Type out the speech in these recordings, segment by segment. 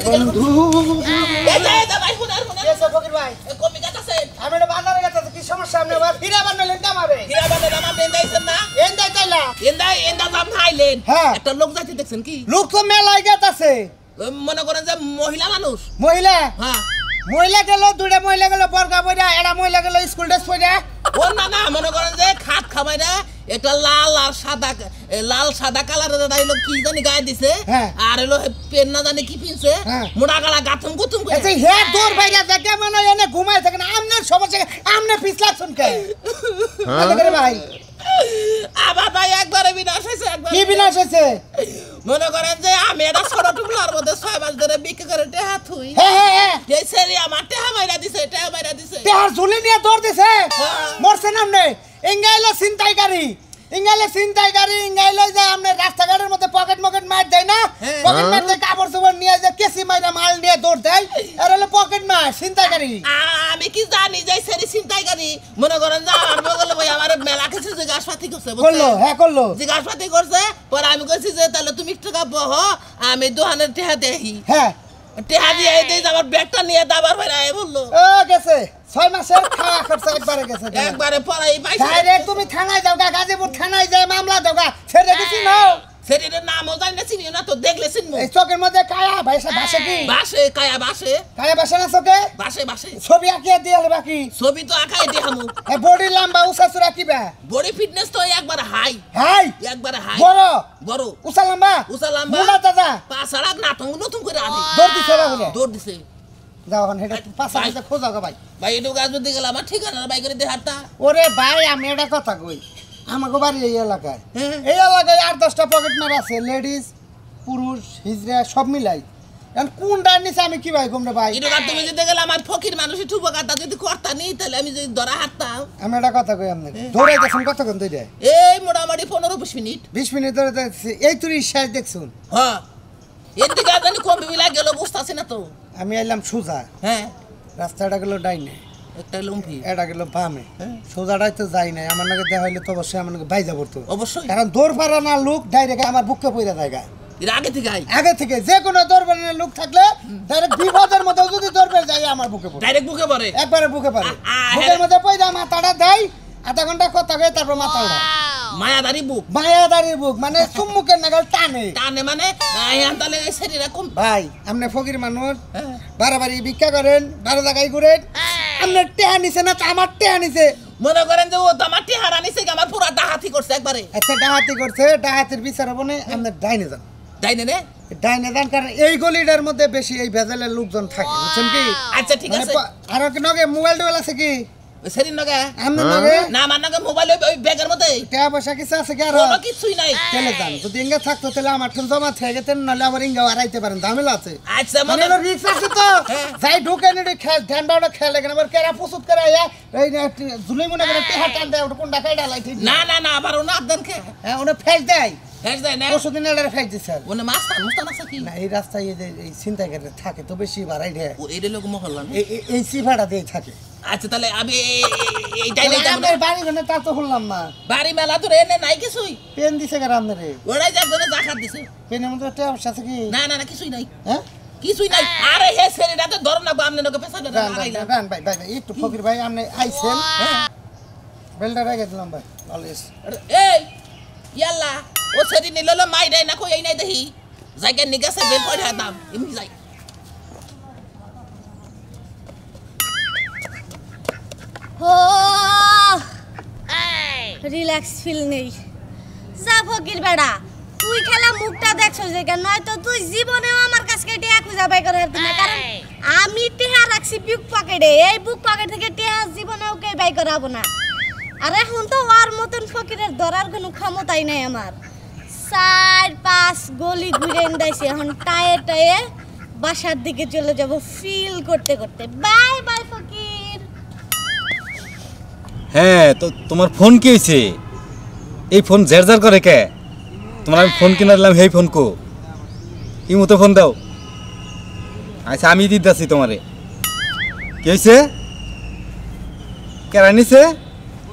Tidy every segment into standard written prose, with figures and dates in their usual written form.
বন্ধু এই যে ভাই হুনার এসে ফকির ভাই কমি গাতাছে আমি এটা বাজারে গেছে কি সমস্যা আপনি আবার ফিরা বানালেন কামাবে হীরা বান্দা নাম দেইছেন না এন্দাই তাইলা এন্দা দাম খাইলেন হ্যাঁ। একটা লোক যাইতে দেখছেন কি লোক তো মেলাই গেছে মনে করেন যে মহিলা মানুষ মহিলা হ্যাঁ মহিলা গেল দুইটা মহিলা গেল বর্গা বইরা এরা মহিলা গেল স্কুল ড্রেস পরে ও না মনে করেন যে খাট খামাইরা এটা লাল আর সাদা কালারের হলো কি জানি গায়ে দিছে হ্যাঁ। আর হলো পেন না জানি কি পিনছে হ্যাঁ। মোটা গালা গাথম গুতুম করে আচ্ছা হে দূর বাইরে দেখে মনে এনে ঘুমায় থাকে না আমনের সমস্যা আমনে পিছলা শুনকে আরে ভাই আবার ভাই একবারে বিনাশ হয়েছে একবার কি বিনাশ হয়েছে মনে করেন যে আমি এটা ছোট টুকলার মধ্যে 6 মাস ধরে বিক্রি করে টেহা থুই হ্যাঁ এই সেরি আমার টেহা মাইরা দিছে তেহার ঝুলি নিয়ে দৌড় দিছে হ্যাঁ। মরছে নামনে ইঙ্গাইলে ছিনতাইকারী ইঙ্গাইলে যে আমনে রাস্তাঘাটের মধ্যে পকেট মার দেয় না হ্যাঁ। পকেট মার দিয়ে কাপড় চোপড় নিয়ে যে কেসি মাইরা মাল নিয়ে দৌড় দেয় আর হলো পকেট মার ছিনতাইকারী আমি কি জানি যে সেরি চিন্তাইকারী মনে করেন যে আমার বগলে ভাই আমার মেলা কিছু জিজ্ঞাসাপাতি করছে করলো হ্যাঁ করলো জিজ্ঞাসাপাতি করছে পরে আমি কইছি যে তাহলে তুমি একটু টাকা বহ আমি দোকানের টেহা দেখি হ্যাঁ টেহা দিয়ে এই আমার ব্যাগটা নিয়ে দাবার ভাই আয় বললো ও গেছে 6 মাসের খাওয়া খরচা একবারে গেছে একবারে পড়াই পাইছে ডাইরেক্ট তুমি থানায় যাও গা গাজীপুর থানায় যায় মামলা দাও গা ছেড়ে দিছি না সেরির নামও জানি না চিনি না তো দেখলে চিনবো এই চোখের মধ্যে কায়া ভাইসা ভাসে কি বাসে কায়া বাসে কায়া ভাসে না চোখে বাসে ছবি আঁকিয়ে দিয়ে বাকি ছবি তো আঁকাই দেখামু এ বডি লম্বা উঁচা চূড়া কিবা বডি ফিটনেস তো একবার হাই হাই একবার হাই বড় বড় উঁচা লম্বা মুলা দাদা পাছাড়া নাটং নতুন করে আনি দৌড় দিছে বাবুলে দৌড় দিছে যাও এখন হেটা পাঁচা দিতে খোঁজা গো ভাই ভাই এটু গাছ যদি গেলাম আমার ঠিকানা ভাই করে দে হাতটা ওরে ভাই আমি এটা কথা কই আমাকে বাড়ি এই এলাকায় হ্যাঁ। এই এলাকায় 8-10টা পকেট মার আছে লেডিস পুরুষ হিজড়া সব মিলাই এখন কোনটা নিছে আমি কি ভাই কমরে ভাই এটু গাছ তুমি যদি গেলে আমার ফকির মানুষই ঠুপো কাটা যদি করতা নি তাহলে আমি যদি ধরা হাঁটতাম আমি এটা কথা কই আপনাকে ধরে দেখুন কতক্ষণ ধরে এই মোটামুটি 15-20 মিনিট 20 মিনিট ধরে দেখছি এই তুই শেষ দেখছুন হ্যাঁ এর দিকে জানি কম বিলা গেল বুঝতাছি না তো আমি এলাম সোজা হ্যাঁ রাস্তাটা গেল ডাইনে একটা লম্ফি এটা গেল বামে হ্যাঁ। সোজাটাই তো যাই নাই আমার নাকি দেখা হইলে তো অবশ্যই আমার নাকি বাইজা পড়তো অবশ্যই কারণ দৌড় পারা না লোক ডাইরেক্ট আমার বুকে পড়ে জায়গা এর আগে থেকে আই আগে থেকে যে কোনো দৌড় পারানোর লোক থাকলে ডাইরেক্ট বিপদের মধ্যে যদি দৌড় যাই আমার বুকে পড়ে ডাইরেক্ট বুকে পড়ে একবারে বুকে পারে হ্যাঁ। বুকের মধ্যে পয়দা মাথাটা দেয় আধা ঘন্টা কথা কয়ে তারপর মাথাটা মায়াদারি বুক মায়াদারির বুক মানে চুম্মুকের নাগাল টানে টানে মানে তাহলে শরীরে কম ভাই আপনি ফকির মানুষ হ্যাঁ। বাড়াবাড়ি ভিক্ষা করেন 12 জায়গায় ঘুরেন আপনার টেহা নিছে না আমার টেহা নিছে মনে করেন যে ও তো আমার টেহারা নিছে আমার পুরো ডাহাতি করছে একবারে আচ্ছা ডাহাতি করছে ডাহাতির বিচার হবো না আপনার ডাইনে যান যাই না ডাইনে যান কারণ এই গলিটার মধ্যে বেশি এই ভেজালের লোকজন থাকে বুঝছেন কি আচ্ছা ঠিক আছে আর কি নগে মোবাইল টোবাইল আছে কি সেদিন নগে আপনার নগে না আমার নগে মোবাইল ওই ব্যাগের মধ্যে টাকা পয়সা কিছু আছে কি আর কোনো কিছুই নাই চলে যান যদি ইঙ্গা থাকতো তাহলে আমার ঠুন জমা থেকে গেতেন নাহলে আমার ইঙ্গা হারাইতে পারেন ঝামেলা আছে আচ্ছা মানে মানে রিক্স আছে তো যাই ঢুকে নিয়ে খেল ধ্যান বাউটা খেলে কেন আবার কেরা প্রস্তুত করে এই জুলাই মনে করে টেহা টান দেয় ওটা কোনটা খাই ডালাই ঠিক না আবার ওনা আদান খে হ্যাঁ ওটা ফেস দেয় ফেস দেয় না ওষুধ নিয়ে এটা ফেস দিছে ওনা মাস্তান আছে কি না এই রাস্তায় এই যে এই চিন্তাকারী থাকে তো বেশি বাড়াই দেয় ও এর লোক মহল্লান এই সিফাটা দিয়ে থাকে আচ্ছা তাহলে আমি এইটাই নাই যাব আপনার বাড়ি ঘরে তা তো শুনলাম না বাড়ি মেলা তো এনে নাই কিছুই পেন দিছে কার আপনারে ওরাই যাকজনে জাকাত দিছে পেনের মধ্যে টাকা পয়সা আছে কি না কিছুই নাই হ্যাঁ কিছুই নাই আরে হে ছেলেটা তো ধর না আমনে নকে পেছাতে না লাগাইলা ভাই একটু ফকির ভাই আপনি আইছেন বেলটা রেখে দিলাম ভাই অলওয়েজ এই ইয়াল্লা ও সেদিন নিললো মাই দেয় না কই এই নাই দেখি জায়গা নিগাছে বেল পড়ে দাম এমনি যাই ও রিল্যাক্স ফিল নেই যা ফকির বেড়া তুই খেলা মুখটা দেখছ যে কেন নয়তো তুই জীবনেও আমার কাছে টিয়া খুঁজা বাই করে না কারণ আমি টিয়া রাখছি বুক পকেটে এই বুক পকেট থেকে টিয়া জীবনেও কে বাই করাবো না আর এখন তো ওর মতন ফকিরের ধরার কোনো ক্ষমতাই নাই আমার 4-5 গলি ঘুরে এন্দাইছি এখন টায়ে বাসার দিকে চলে যাব ফিল করতে করতে বাই বাই ফকির হ্যাঁ তো তোমার ফোন কি হয়েছে এই ফোন ঝেরঝার করে কে তোমার আমি ফোন কিনে দিলাম সেই ফোন কো এই মতো ফোন দাও আচ্ছা আমি দিতেছি তোমারে কি হয়েছে কেরা নিছে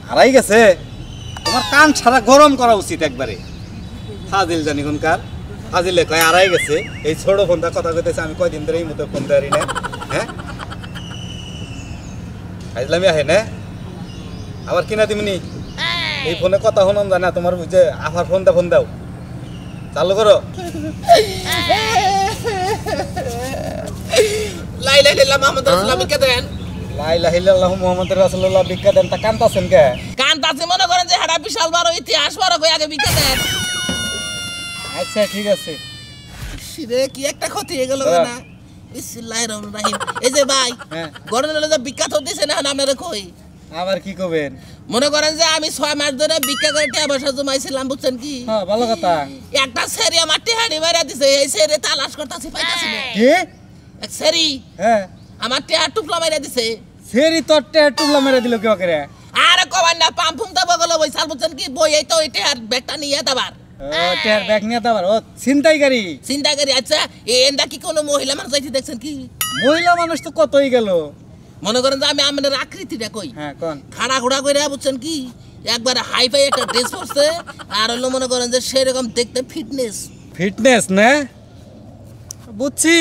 হারাই গেছে তোমার কান ছাড়া গরম করা উচিত একবারে ফাজিল জানি কোনকার আজিলে কয় আড়াই গেছে এই ছোট ফোনটা কথা কইতেছে আমি কয়দিন ধরে এই মতো ফোন দেরি না হ্যাঁ আইলামি আহে না আবার কিনা দিমনি এই ফোনে কথা হনন জানা তোমার বুঝে আফার ফোন দাও চালু করো লা ইলাহা ইল্লাল্লাহ মুহাম্মাদুর রাসূলুল্লাহ বিক্কা দেন লা ইলাহা ইল্লাল্লাহ মুহাম্মাদুর রাসূলুল্লাহ বিক্কা দেন তা কান্তাছেন কে কান্তাছে মনে করেন যে হাড়া বিশাল বড় ইতিহাস বড় কই আগে বিক্কা দেন আচ্ছা ঠিক আছে রে কি একটা ক্ষতি হয়ে গেল না বিসমিল্লাহির রহমানির রহিম এই যে ভাই হ্যাঁ গরনের লগে বিখ্যাত হতেছে না আপনারা কই আবার কি কবেন মনে করেন যে আমি 6 মাস ধরে ভিক্ষা করে টাকা পয়সা জমাইছিলাম বুঝছেন কি হ্যাঁ ভালো কথা একটা সেরি আমার টেহাড়ি মারা দিছে এই সেরি তালাশ করতেছি পাইতাছি না কি এক সেরি হ্যাঁ আমার টেহাড় টুকলা মারা দিছে সেরি তোরটে টুকলা মেরে দিল কি করে আরে কবান না পাম্পুম তা বগল বইছাল বুঝছেন কি বই এই তো এই টেহাড় ব্যাগটা নিয়ে দাবার ও টের ব্যাগ নিয়ে দাবার ও ছিনতাইকারী চিন্তা করি আচ্ছা এন্ডা কি কোনো মহিলা মানুষ যাইতে দেখছেন কি মহিলা মানুষ তো কতই গেল মনে করেন যে আমি আমাদের আকৃতিটা কই হ্যাঁ কোন খাড়া ঘোড়া করে বুঝছেন কি একবার হাই ফাই একটা ড্রেস পরছে আর হলো মনে করেন যে সেরকম দেখতে ফিটনেস না বুঝছি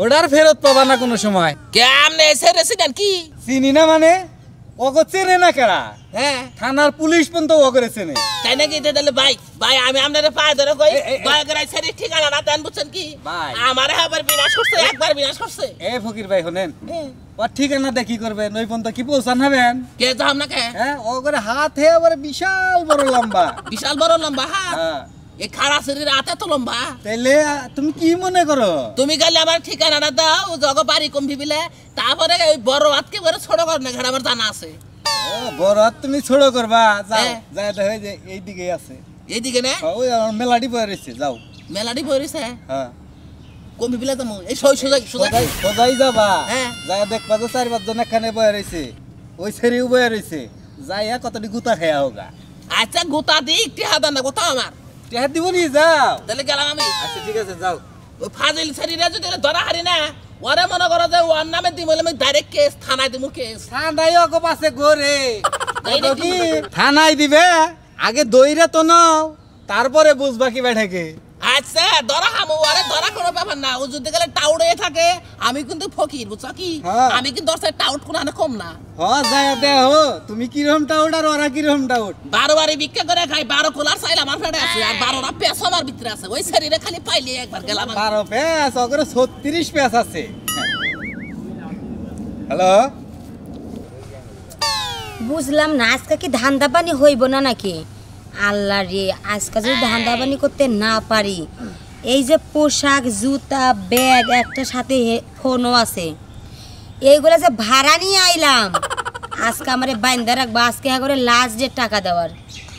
ওটার ফেরত পাবা না কোনো সময় কেমনে এসে রেসিডেন্ট কি চিনি না মানে ওকে চেনে না কেরা হ্যাঁ থানার পুলিশ পর্যন্ত ও করে চেনে তাই নাকি তাহলে ভাই ভাই আমি আপনাদের পায়ে ধরে কই এ, এ, এ। দয়া করে সেরি ঠিকানা না দেন বুঝছেন কি ভাই। আমার একবার বিনাশ করছে একবার বিনাশ করছে এ ফকির ভাই শোনেন ও ঠিকানা দেখি করবে নই পর্যন্ত কি পৌঁছান হবেন কে তো আমরা কে হ্যাঁ ও করে হাত হে আবার বিশাল বড় লম্বা বিশাল বড় লম্বা হাত হ্যাঁ এই খাড়া শরীর হাতে তো লম্বা তাইলে তুমি কি মনে করো তুমি গেলে আমার ঠিকানাটা দাও জগ বাড়ি কম ভিবিলে তারপরে ওই বড় হাতকে করে ছোট কর না ঘাড় আমার জানা আছে ও বড় হাত তুমি ছোট করবা যাও হ্যাঁ। যাই দেখো যে এই দিকে আছে এইদিকে না ওই আমার মেলাটি পড়ে রয়েছে যাও মেলাটি বইছে হ্যাঁ কম ভিবিলে তো এই সই সোজাই সোজাই সদাই যাবা হ্যাঁ। যাই দেখবা যে 4-5 জন এখানে বয়ে রয়েছে ওই সেরিও বয়ে রয়েছে যাইয়া কতটি গুতা খেয়া হোগা আচ্ছা গোটা দিই একটি হাতা না গোটা আমার টেহার দিব নি যাও তাহলে গেলাম আমি আচ্ছা ঠিক আছে যাও ওই ফাজিল শরীরে যদি ধরা হারি না ওরে মনে করো যে ওর নামে দিই বলে আমি ডাইরেক্ট কেস থানায় দিব কেস থানায় ওকে পাশে ঘরে তাই তো নাকি? কি থানায় দিবে আগে দইরা তো নাও তারপরে বুঝবা কি বেঠাকে আচ্ছা ধরা হামু আরে ধরা কোনো ব্যাপার না ও যদি গেলে টাউট হয়ে থাকে আমি কিন্তু ফকির বুঝছো কি হ্যাঁ। আমি কিন্তু ওর সাথে টাউট কোনো আনে কম না হ যায় দেহ তুমি কিরকম টাউট আর ওরা কিরকম টাউট 12 বারে ভিক্ষা করে খাই 12 কোলার চাইল আমার ফেটে আছে আর 12টা পেছ আমার ভিতরে আছে ওই শরীরে খালি পাইলে একবার গেলাম আমি। 12 পেস ওগরে 36 পেস আছে হ্যালো বুঝলাম না আজকে কি ধান্দা পানি হইব না নাকি আল্লাহ রে আজকে যদি ধান্দা পানি করতে না পারি এই যে পোশাক জুতা ব্যাগ একটা সাথে ফোনও আছে এইগুলো যে ভাড়া নিয়ে আইলাম আজকে আমার বাইন্দা রাখবো আজকে করে লাস্ট ডেট টাকা দেওয়ার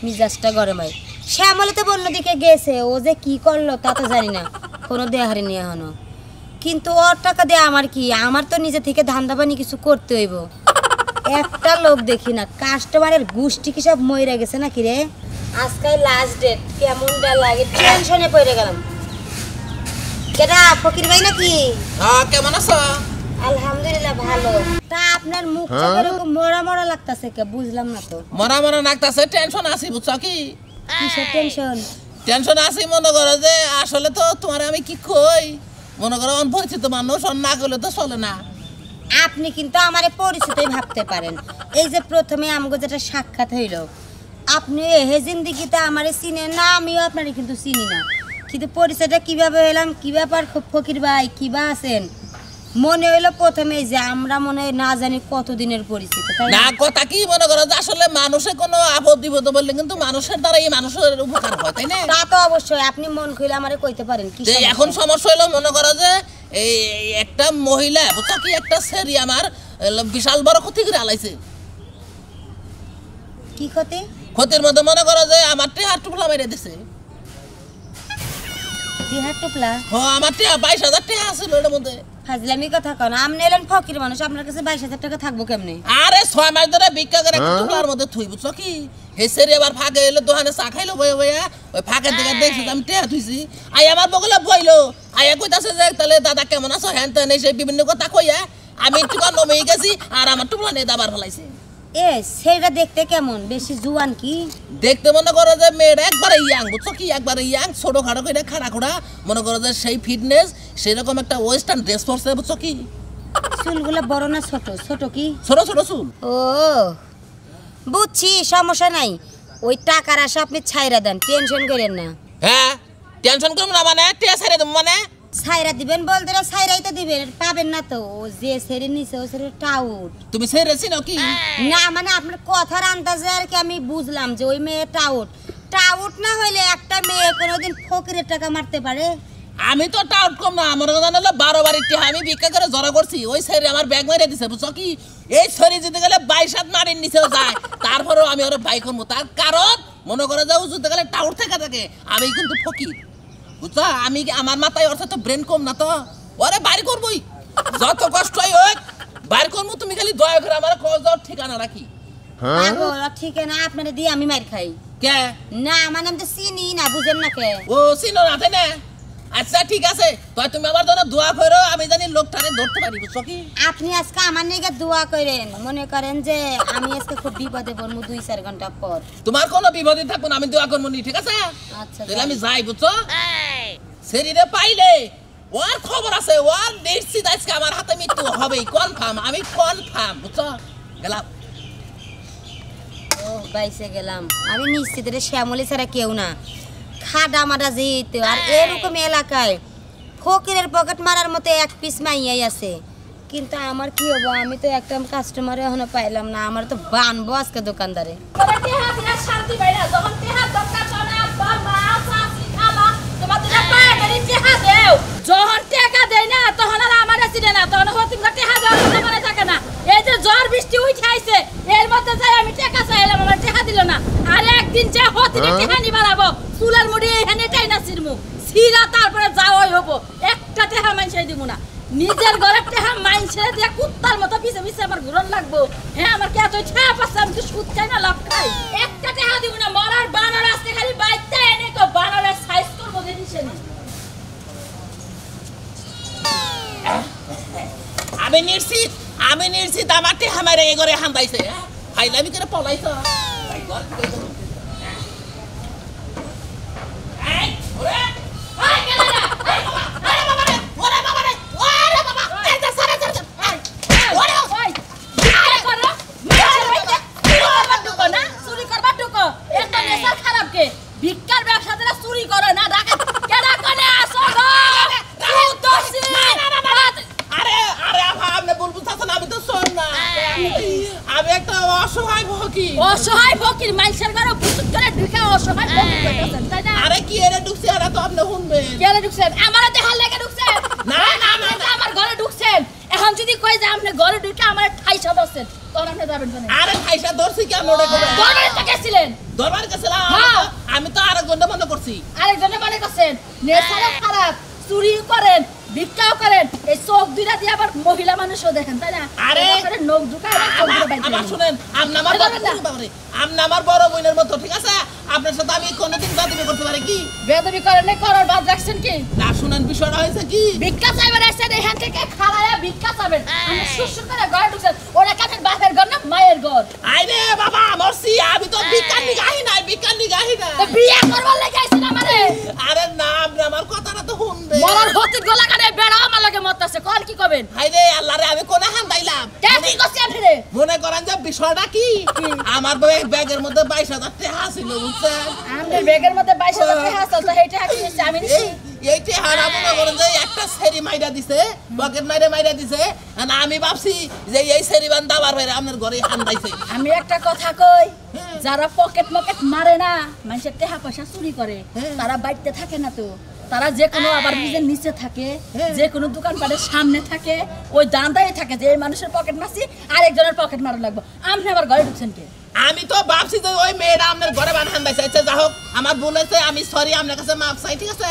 মিজাজটা গরম হয় শ্যামলে তো অন্যদিকে গেছে ও যে কি করলো তা তো জানি না কোনো দেহারি নিয়ে এখনো কিন্তু ওর টাকা দিয়ে আমার কি আমার তো নিজে থেকে ধান্দা পানি কিছু করতে হইব একটা লোক দেখি না কাস্টমারের গোষ্ঠী কি সব মরে গেছে নাকি রে আজকে লাস্ট ডেট কেমনটা লাগে টেনশনে পড়ে গেলাম কেডা ফকির ভাই নাকি হ্যাঁ কেমন আছো আলহামদুলিল্লাহ ভালো তা আপনার মুখটা এরকম মরা মরা লাগতাছে কে বুঝলাম না তো মরা মরা নাকতাছে টেনশন আছে বুঝছো কি কিসের টেনশন টেনশন আছে মনে করো যে আসলে তো তোমার আমি কি কই মনে করো অপরিচিত মানুষ অন্য না করলে তো চলে না আপনি কিন্তু আমারে পরিচিতই ভাবতে পারেন এই যে প্রথমে আমগো যেটা সাক্ষাৎ হইল আপনি এহে জিন্দিগিতে আমারে চিনেন না আমিও আপনারে কিন্তু চিনি না কিন্তু পরিচয়টা কিভাবে হইলাম কি ব্যাপার ফকির ভাই কিবা আছেন মনে হইলো প্রথমে যে আমরা মনে হয় না জানি কতদিনের পরিচিত তাই না কথা কি মনে করো যে আসলে মানুষের কোনো আপদ বিপদ বললে কিন্তু মানুষের দ্বারা এই মানুষের উপকার হয় তাই না তা তো অবশ্যই আপনি মন খুলে আমারে কইতে পারেন কি যে এখন সমস্যা হলো মনে করো যে এই একটা মহিলা বুঝছো কি একটা সেরি আমার বিশাল বড় ক্ষতি করে আলাইছে কি ক্ষতি ক্ষতির মধ্যে মনে করো যে আমার টেহার টুকলা মেরে দিছে জিহার টুকলা আমার টেহা 22,000 টেহা আছিল ওর মধ্যে ফাজলামি কথা কন আপনি এলেন ফকির মানুষ আপনার কাছে 22,000 টাকা থাকবো কেমনে আরে 6 মাস ধরে ভিক্ষা করে একটা টুকলার মধ্যে থুই বুঝছো কি হেসেরি আবার ফাঁকে এলো দোকানে চা খাইলো বয়ে বয়ে ওই ফাঁকের দিকে দেখছি আমি টেহা থুইছি আই আমার বগলে বইলো আয়া কইতাছে যে তাহলে দাদা কেমন আছো হ্যান তেন সেই বিভিন্ন কথা কইয়া আমি একটু নমে গেছি আর আমার টুকলা নিয়ে দাবার ফেলাইছে এ সেটা দেখতে কেমন বেশি জুয়ান কি দেখতে মনে করো যে মেয়েটা একবারে ইয়াং বুঝছো কি একবারে ইয়াং ছোট খাটো করে খাড়া খোড়া মনে করো যে সেই ফিটনেস সেরকম একটা ওয়েস্টার্ন ড্রেস পরছে বুঝছো কি চুলগুলো বড় না ছোট ছোট কি ছোট ছোট চুল ও বুঝছি সমস্যা নাই ওই টাকার আশা আপনি ছাইরা দেন টেনশন করেন না হ্যাঁ টেনশন করবো না মানে টিয়া ছেড়ে দেবো মানে ছাইরা দিবেন বলতে ছাইরাই তো দিবেন পাবেন না তো ও যে সেরে নিছে ও সেরে টাউট তুমি ছেড়েছি নাকি না মানে আপনার কথার আন্দাজে আর কি আমি বুঝলাম যে ওই মেয়ে টাউট টাউট না হইলে একটা মেয়ে কোনোদিন ফকিরের টাকা মারতে পারে আমি তো টাউট কম না আমার কথা হলো 12 বাড়ির টিয়া আমি ভিক্ষা করে জড়া করছি ওই ছেড়ে আমার ব্যাগ মেরে দিছে বুঝছো কি এই ছেড়ে যেতে গেলে 22 মারির নিচেও যায় তারপরেও আমি ওর বাই করবো তার কারণ মনে করে যে উজুতে গেলে টাউট থেকে থাকে আমি কিন্তু ফকির বুঝছো আমি আমার মাথায় অর্থ তো ব্রেন কম না তো ওরে বাইর করবই যত কষ্টই হোক বাইর করবো তুমি খালি দয়া করে আমার কজর ঠিকানা রাখি ঠিক না আপনারা দিয়ে আমি মার খাই কে না মানে আমি তো চিনি না বুঝেন না কে ও চিনো না তাই না আচ্ছা ঠিক আছে তো তুমি আমার জন্য দোয়া করো আমি জানি লোকটারে ধরতে পারি বুঝছো কি আপনি আজকে আমার নিকে দোয়া করেন মনে করেন যে আমি আজকে খুব বিপদে পড়বো 2-4 ঘন্টা পর তোমার কোনো বিপদে থাকবো না আমি দোয়া করবো নি ঠিক আছে আচ্ছা তাহলে আমি যাই বুঝছো শরীরে পাইলে ওর খবর আছে ওর নিশ্চিত আজকে আমার হাতে মৃত্যু হবেই কনফার্ম আমি কনফার্ম বুঝছো গেলাম ও বাইসে গেলাম আমি নিশ্চিত রে শ্যামলি ছাড়া কেউ না খাডা মারা যেতে আর এরকম এলাকায় ফকিরের পকেট মারার মতো এক পিস মাইয়াই আছে কিন্তু আমার কি হবো আমি তো একটা কাস্টমার এখনো পাইলাম না আমার তো বানবো আজকে দোকানদারে শান্তি পাইলা যখন টেহা দরকার চলে আব্বা মা চাচি খালা তোমার দুটা পায়ে ধরে টেহা দেও যখন টাকা দেয় না তখন আর আমার চিনে না তখন হতিন টেহা দেওয়ার কথা মনে থাকে না এই যে ঝড় বৃষ্টি উঠে আইছে এর মধ্যে যাই আমি টাকা চাইলাম আমার টাকা দিল না আর একদিন যে হতিন টাকা নিবার আবো চুলার মুড়ি এখানে টাইনা ছিড়মু ছিড়া তারপরে যাওয়াই হবো একটা টাকা মাইনছাই দিব না নিজের ঘরে টাকা মাইনছে দিয়ে কুত্তার মতো পিছে পিছে আমার ঘুরন লাগবো হ্যাঁ আমার কে এত টাকা পাচ্ছে আমি কি সুদ খাই না লাভ খাই একটা টাকা দিব না মরার বানর আসতে খালি বাইতে এনে তো বানরের সাইজ করবো দেখিছে না আমি নিশ্চিত আমার টেহা মেরে এ করে হান্দাইছে ফাইলামি করে পলাইছ ভিক্ষার ব্যবসা যারা চুরি করে না ডাকাত কেডা কোনে আসো গো তুই আরে আরে আপনি বলবো না আমি তো শোন না আমি একটা অসহায় ফকির মানুষের ঘরে বুঝুত করে ঢুকে অসহায় ফকির কইতাছেন তাই না আরে কি এরে ঢুকছে আরে তো আপনি শুনবেন কেলে ঢুকছেন আমারে দেখার লাগে ঢুকছেন না না না আমার ঘরে ঢুকছেন এখন যদি কই যে আপনি ঘরে ঢুকে আমার ঠাইসা দছেন তখন আপনি যাবেন কোনে আরে খাইসা ধরছি কি আমরা ওটা দরবারে তো গেছিলেন দরবার গেছিলাম হ্যাঁ। আমি তো আরেকজনটা মনে করছি আরেকজনে মনে করছেন নেশাও খারাপ চুরি করেন ভিক্ষাও করেন এই চোখ দুইটা দিয়ে আবার মহিলা মানুষও দেখেন তাই না আরে নখ ঢুকায় আবার শুনেন আপনি আমার বড় বোনের মতো ঠিক আছে আপনার সাথে আমি কোনোদিন বাদবি করতে পারি কি বেদবি করেন না করার বাদ রাখছেন কি না শুনেন বিষয়টা হয়েছে কি ভিক্ষা চাইবেন এসেছেন এখান থেকে খালায়া ভিক্ষা চাইবেন আমি সুসু করে ঘরে ঢুকছেন ওরা কাছের বাপের ঘর না মায়ের ঘর আইরে বাবা মরছি আমি তো বিজ্ঞান নিগাহি নাই তো বিয়ে করবার লাগি আইছেন আমারে আরে না আপনি আমার কথাটা তো শুনবে মরার হতির গলা কাটে বেড়া আমার লাগে মরতাছে কোন কি করবেন হাইরে আল্লাহ রে আমি কোনে হান্দাইলাম কে কি করছে আপনি মনে করেন যে বিষয়টা কি আমার ব্যাগের মধ্যে 22,000 টাকা ছিল বুঝছেন আমাদের ব্যাগের মধ্যে 22,000 টাকা আছে তো এইটা কি নিছে আমি নিছি এই টাকা মনে করেন যে একটা সেরি মাইরা দিছে পকেট মাইরা দিছে আর আমি ভাবছি যে এই সেরি বান্দা বার বাইরে আপনার ঘরে হান্দাইছে আমি একটা কথা কই যারা পকেট মারে না মানুষের টাকা পয়সা চুরি করে তারা বাইতে থাকে না তো তারা যে কোনো আবার নিজের নিচে থাকে যে কোনো দোকানপাটের সামনে থাকে ওই দাঁড়ায় থাকে যে এই মানুষের পকেট মারছি আরেকজনের পকেট মারা লাগবে আপনি আবার ঘরে ঢুকছেন কে আমি তো ভাবছি যে ওই মেয়েরা আপনার ঘরে হান্দাইছে আচ্ছা যা হোক আমার ভুল হয়েছে আমি সরি আপনার কাছে মাপ চাই ঠিক আছে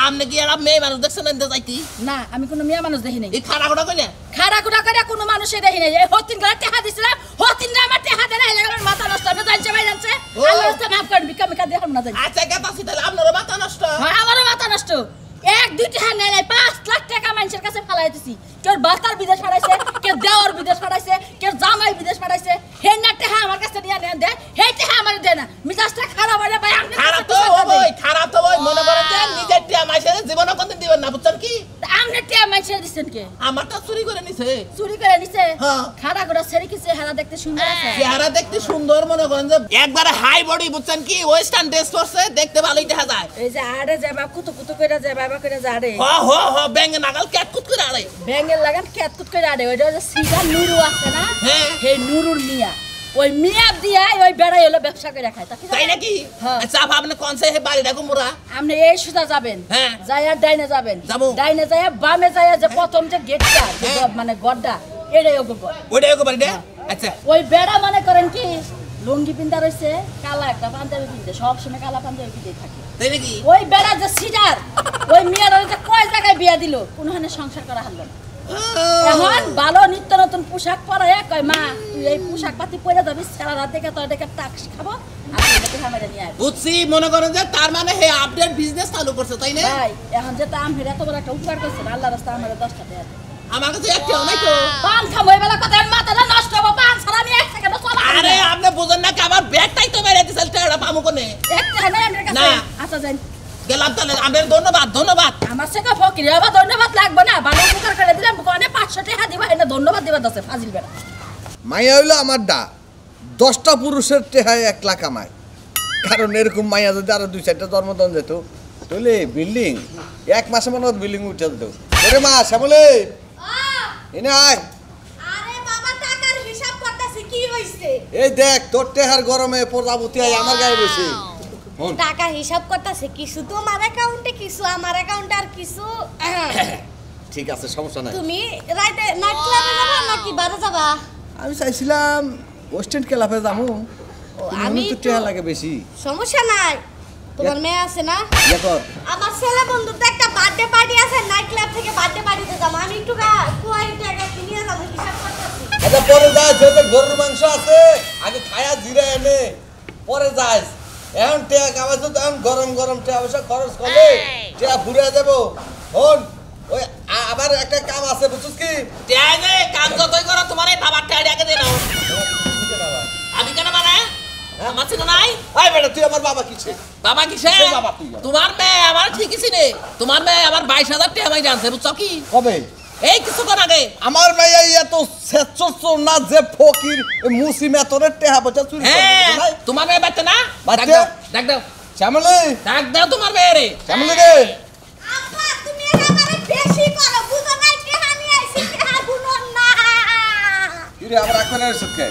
আপনি কি আর মেয়ে মানুষ দেখছেন না যাইতি না আমি কোনো মেয়ে মানুষ দেখি নাই এই খাড়া খোড়া কইলে খাড়া খুড়া করে কোনো মানুষই দেখি নাই এই হতিন ঘরে টাকা দিছিলাম হতিন রে আমার টাকা দেনা এলাকার আমার মাথা নষ্ট হবে জানছে ভাই জানছে আল্লাহ রাস্তা মাফ করেন বিকা দেখাম না জানি আচ্ছা কেতাছি তাহলে আপনারও মাথা নষ্ট হ্যাঁ আমারও মাথা নষ্ট এক দুই টাকা নেই 5 লাখ টাকা মানুষের কাছে ফালাইতেছি কেউ বাতার বিদেশ পাঠাইছে কেউ দেওয়ার বিদেশ পাঠাইছে কেউ জামাই বিদেশ পাঠাইছে হেন্না নিছেন কে আমারটা চুরি করে নিছে চুরি করে নিছে হ্যাঁ। খাড়া গোড়া ছেড়ে কি চেহারা দেখতে সুন্দর আছে চেহারা দেখতে সুন্দর মনে করেন যে একবারে হাই বডি বুঝছেন কি ওয়েস্টার্ন ড্রেস পরছে দেখতে ভালোই দেখা যায় এই যে আড়ে যাবা কুতু কুতু করে যায় বাবা করে যায় আড়ে হ ব্যাঙে নাগাল ক্যাটকুট করে আড়ে ব্যাঙ্গের লাগান ক্যাতকুত করে আড়ে ওইটা যে সিগা নুরু আছে না হ্যাঁ। সেই নুরুর মিয়া ওই মিয়া দিয়া ওই বেড়াই হলো ব্যবসা করে খায় তাই নাকি হ্যাঁ। আচ্ছা আপনি কোন সে বাড়িটা কুমুরা আপনি এই সুদা যাবেন হ্যাঁ। যাইয়া ডাইনে যাবেন যাবো। ডাইনে যাইয়া বামে যাইয়া যে প্রথম যে গেটটা হ্যাঁ। মানে গড্ডা এটাই ওগো গড ওইটাই ওকে বাড়িটা আচ্ছা ওই বেড়া মনে করেন কি লুঙ্গি পিন্দা রয়েছে কালা একটা পাঞ্জাবি পিনতে সবসময় কালা পাঞ্জাবি পিনতে থাকে তাই নাকি ওই বেড়া যে সিজার ওই মেয়ের যে কয় জায়গায় বিয়া দিল কোনখানে সংসার করা হলো না এখন ভালো নিত্য নতুন পোশাক পরায় কয় মা তুই এই পোশাক পাতি পরে যাবি সারা রাত দেখে তোর দেখে টাক্স খাবো আপনি এটাকে হামারে নিয়ে আসবি বুঝছি মনে করেন যে তার মানে হে আপডেট বিজনেস চালু করছে তাই না ভাই এখন যে তাম হেরে এত বড় একটা উপকার করছে আল্লাহ রাস্তা আমার 10টা দেয় আমার কাছে একটাও নাই তো পান খাবো এই বেলা কথা মাথাটা নষ্ট হবো পান ছাড়া আমি এক সেকেন্ড চলা আরে আপনি বুঝেন না কি আমার ব্যাগটাই তো মেরে দিছেন টাকা পামু কোনে একটা নাই আমার কাছে না। আচ্ছা যাই গেলাম তাহলে আমাদের ধন্যবাদ আমার সঙ্গে ফকির আবার ধন্যবাদ লাগবে না ভালো উপকার করে দিলাম কোনে 500 টাকা দিবা এনে ধন্যবাদ দিবা দছে ফাজিল বেড়া মাইয়া হইলো আমার ডা 10টা পুরুষের টেহায় 1 লাখ কামায় কারণ এরকম মাইয়া যদি আরো 2-4টা জন্মদান যেত তাহলে বিল্ডিং 1 মাসে মনে হয় বিল্ডিং উঠে যেত ওরে মা শ্যামলে এনে আয় আরে বাবা টাকার হিসাব করতেছি কি হইছে এই দেখ তোর টেহার গরমে প্রজাপতি আই আমার গায়ে বসে হন টাকা হিসাব করতেছে কিছু তোমার অ্যাকাউন্টে কিছু আমার অ্যাকাউন্টে আর কিছু ঠিক আছে সমস্যা নাই তুমি রাইতে নাইট ক্লাবে যাবা নাকি বারে যাবা আমি চাইছিলাম ওয়েস্টার্ন ক্লাবে যাবো আমি তো তো- টেহা লাগে বেশি সমস্যা নাই তোমার মেয়ে আছে না দেখো আমার ছেলে বন্ধুর তো একটা বার্থডে পার্টি আছে নাইট ক্লাব থেকে বার্থডে পার্টিতে যাবো আমি একটু কুয়াই টাকা কিনে যাবো হিসাব করতেছি আচ্ছা পরে যাস যেতে গরুর মাংস আছে আগে খায়া জিরা এনে পরে যাস এখন টেয়া খাওয়াছ তো এখন গরম গরম টেয়া পয়সা খরচ করলে টেয়া ফুরে যাবো হন ওই আবার একটা কাম আছে বুঝছিস কি ট্যাগে কাম যতই করো তোমার এই বাবার ট্যাগ আগে দিয়ে নাও আমি কেন মানে আমার ছিল নাই আই বেটা তুই আমার বাবা কিছে বাবা কিসে কিসের বাবা তুই? তোমার মেয়ে আমার ঠিকই ছিল তোমার মেয়ে আমার 22,000 টাকা আমি জানছে বুঝছো কি কবে এই কিছুক্ষণ আগে আমার মেয়ে এত সেচ্ছ না যে ফকির মুসি মেতরের টেহা পয়সা চুরি হ্যাঁ তোমার মেয়ে বাচ্চা না বাচ্চা? ডাক দাও শ্যামলি ডাক দাও তোমার মেয়ে রে শ্যামলি রে আব্বা তুমি একেবারে বেশি করো বুঝো না টাকা নিয়ে আইছি টাকা বুনো না কিরে আমার এখন সুখে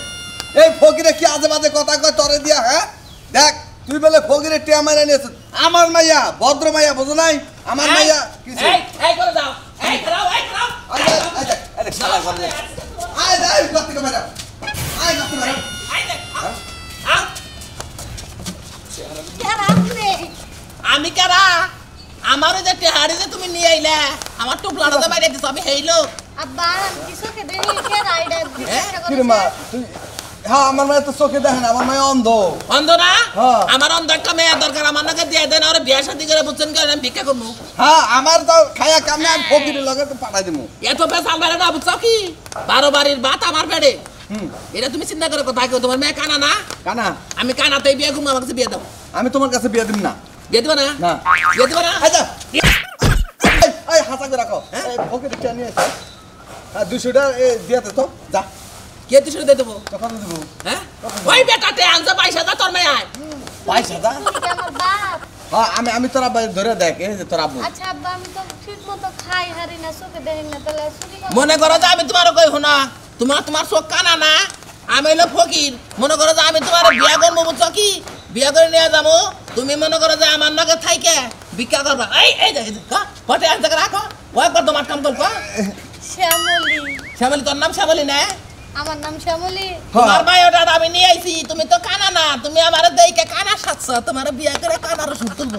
এই ফকিরে কি আজে বাজে কথা কয় তরে দিয়া হ্যাঁ দেখ তুই বলে ফকিরে টেহা মাইরা নিয়েছিস আমার মাইয়া ভদ্র মাইয়া বুঝো নাই আমার মাইয়া কিছে এই করে যাও এই করো আরে শালা করে আয় যাই কত কে মারা আয় কত মারা এই দেখ আও টাকা আপনি আমি কারা আমার যে টেহারি যে তুমি নিয়ে আইলা আমার টুকলাটা তো বাইরে দিছো আমি হেইলো আব্বা কিছু কে দেরি কে রাইডার কিরে মা তুই হ্যাঁ আমার মাইয়া তো চোখে দেখে না আমার মাইয়া অন্ধ অন্ধ না হ্যাঁ। আমার অন্ধ একটা মেয়ে দরকার আমার নাকি দিয়ে দেন আর বিয়ে শাদী করে বুঝছেন কি আমি ভিক্ষা করবো হ্যাঁ আমার তো খায়া কামে আমি ফকিরের লগে তো পাঠাই দিমু এত বেসাল বেড়ে না বুঝছো কি 12 বাড়ির ভাত আমার পেটে এটা তুমি চিন্তা করে কথা কেউ তোমার মেয়ে কানা না কানা আমি কানাতেই বিয়ে করবো আমার কাছে বিয়ে দাও আমি তোমার কাছে বিয়ে দিম না বিয়ে দিবা না না। বিয়ে দিবা না আচ্ছা এই হাসা করে রাখো এই ফকিরের টা নিয়ে এসে হ্যাঁ 200 টাকা দিয়ে দে তো যা কে তুই দিয়ে দেবো কত দেবো হ্যাঁ ওই বেটাতে আনছে 22,000 তোর মেয়ে আয় 22,000 আমার বাপ হ্যাঁ আমি তোরা ধরে দেখ এই যে তোর আব্বু আচ্ছা আব্বা আমি তো ঠিক মতো খাই হারি না চোখে দেখি না তাহলে চুরি মনে করো যে আমি তোমার কই শোনা তোমার চোখ কানা না আমি হলো ফকির মনে করো যে আমি তোমার বিয়া করবো বুঝছো কি বিয়া করে নিয়ে যাবো তুমি মনে করো যে আমার নাকে থাইকে ভিক্ষা করবা এই পটে আনতে রাখো ওই কর তোমার কাম করবো শ্যামলি শ্যামলি তোর নাম শ্যামলি না আমার নাম শ্যামলি তোমার বায়োডাটা আমি নিয়ে আইছি তুমি তো কানা না তুমি আমার দেইকে কানা সাজছ তোমার বিয়া করে কানার সুখ তুলবো